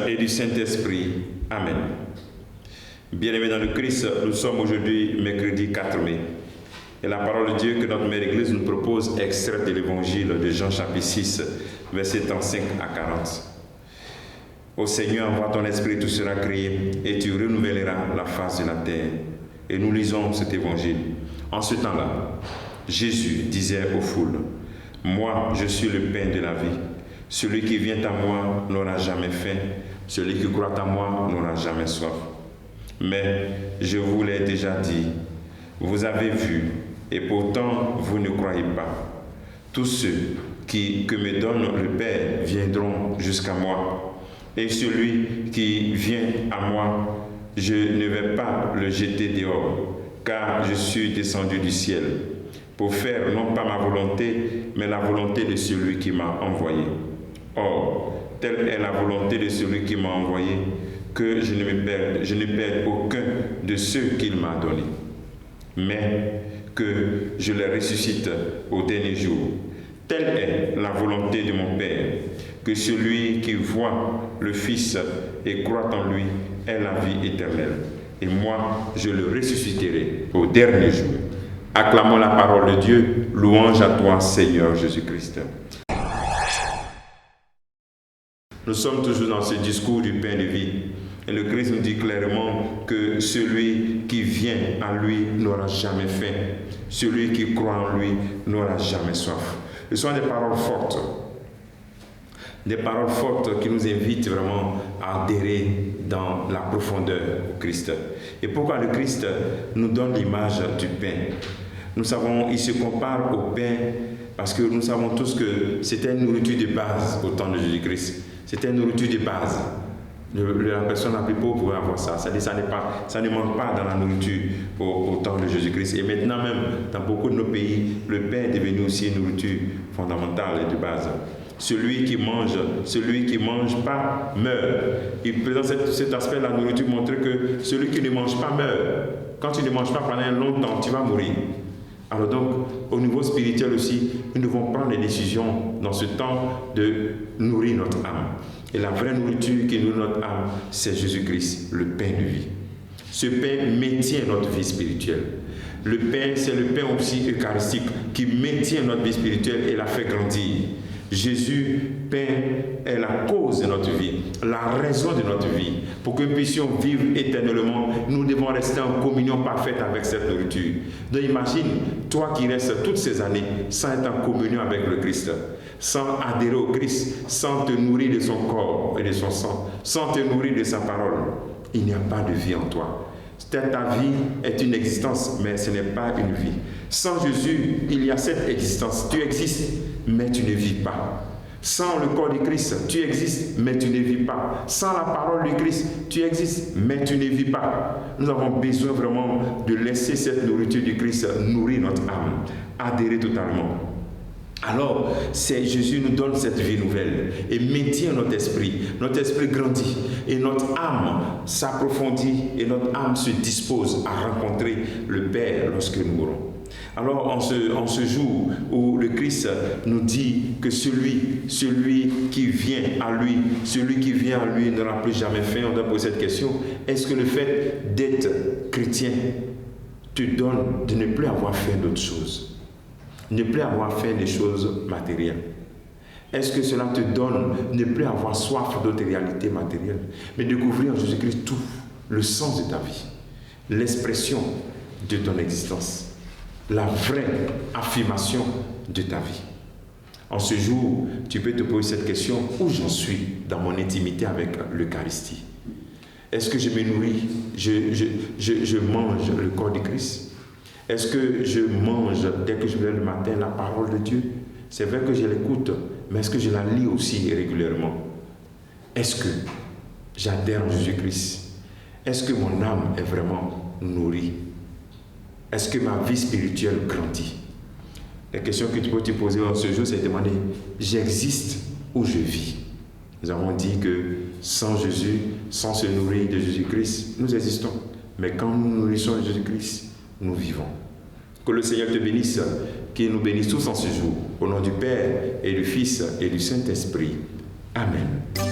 et du Saint-Esprit. Amen. Bien-aimés dans le Christ, nous sommes aujourd'hui mercredi 4 mai. Et la parole de Dieu que notre Mère Église nous propose est extraite de l'Évangile de Jean chapitre 6, versets 35 à 40. Ô Seigneur, envoie ton esprit, tout sera créé, et tu renouvelleras la face de la terre. Et nous lisons cet Évangile. En ce temps-là, Jésus disait aux foules, « Moi, je suis le pain de la vie. Celui qui vient à moi n'aura jamais faim. Celui qui croit à moi n'aura jamais soif. Mais je vous l'ai déjà dit, vous avez vu, et pourtant vous ne croyez pas. Tous ceux que me donne le Père viendront jusqu'à moi. Et celui qui vient à moi, je ne vais pas le jeter dehors, car je suis descendu du ciel, pour faire non pas ma volonté, mais la volonté de celui qui m'a envoyé. Or, telle est la volonté de celui qui m'a envoyé, que je ne perde aucun de ceux qu'il m'a donnés, mais que je les ressuscite au dernier jour. Telle est la volonté de mon Père, que celui qui voit le Fils et croit en lui ait la vie éternelle. Et moi, je le ressusciterai au dernier jour. Acclamons la parole de Dieu. Louange à toi, Seigneur Jésus-Christ. Nous sommes toujours dans ce discours du pain de vie. Et le Christ nous dit clairement que celui qui vient à lui n'aura jamais faim. Celui qui croit en lui n'aura jamais soif. Ce sont des paroles fortes. Des paroles fortes qui nous invitent vraiment à adhérer dans la profondeur au Christ. Et pourquoi le Christ nous donne l'image du pain? Nous savons, il se compare au pain parce que nous savons tous que c'était une nourriture de base au temps de Jésus-Christ. C'était une nourriture de base. La personne la plus pauvre pouvait avoir ça. C'est-à-dire ça ne manque pas dans la nourriture au temps de Jésus-Christ. Et maintenant même, dans beaucoup de nos pays, le pain est devenu aussi une nourriture fondamentale et de base. Celui qui mange pas meurt. Il présente cet aspect de la nourriture, montrer que celui qui ne mange pas meurt. Quand tu ne manges pas pendant un long temps, tu vas mourir. Alors donc, au niveau spirituel aussi, nous devons prendre des décisions dans ce temps de nourrir notre âme. Et la vraie nourriture qui nourrit notre âme, c'est Jésus-Christ, le pain de vie. Ce pain maintient notre vie spirituelle. Le pain, c'est le pain aussi eucharistique qui maintient notre vie spirituelle et la fait grandir. Jésus, pain, est la cause de notre vie, la raison de notre vie. Pour que nous puissions vivre éternellement, nous devons rester en communion parfaite avec cette nourriture. Donc imagine, toi qui restes toutes ces années sans être en communion avec le Christ, sans adhérer au Christ, sans te nourrir de son corps et de son sang, sans te nourrir de sa parole, il n'y a pas de vie en toi. Ta vie est une existence, mais ce n'est pas une vie. Sans Jésus, il y a cette existence. Tu existes, mais tu ne vis pas. Sans le corps du Christ, tu existes, mais tu ne vis pas. Sans la parole du Christ, tu existes, mais tu ne vis pas. Nous avons besoin vraiment de laisser cette nourriture du Christ nourrir notre âme, adhérer totalement. Alors, Jésus nous donne cette vie nouvelle et maintient notre esprit. Notre esprit grandit et notre âme s'approfondit et notre âme se dispose à rencontrer le Père lorsque nous mourrons. Alors, en ce jour où le Christ nous dit que celui qui vient à lui n'aura plus jamais faim, on doit poser cette question. Est-ce que le fait d'être chrétien te donne de ne plus avoir faim d'autre chose? Ne plus avoir faim des choses matérielles? Est-ce que cela te donne ne plus avoir soif d'autres réalités matérielles, mais découvrir en Jésus-Christ tout, le sens de ta vie, l'expression de ton existence, la vraie affirmation de ta vie? En ce jour, tu peux te poser cette question: où j'en suis dans mon intimité avec l'Eucharistie? Est-ce que je me nourris, je mange le corps de Christ? Est-ce que je mange, dès que je me lève le matin, la parole de Dieu? C'est vrai que je l'écoute, mais est-ce que je la lis aussi régulièrement? Est-ce que j'adhère en Jésus-Christ? Est-ce que mon âme est vraiment nourrie? Est-ce que ma vie spirituelle grandit? La question que tu peux te poser en ce jour, c'est de demander: j'existe ou je vis? Nous avons dit que sans Jésus, sans se nourrir de Jésus-Christ, nous existons. Mais quand nous nous nourrissons de Jésus-Christ, nous vivons. Que le Seigneur te bénisse, qu'il nous bénisse tous en ce jour. Au nom du Père et du Fils et du Saint-Esprit. Amen.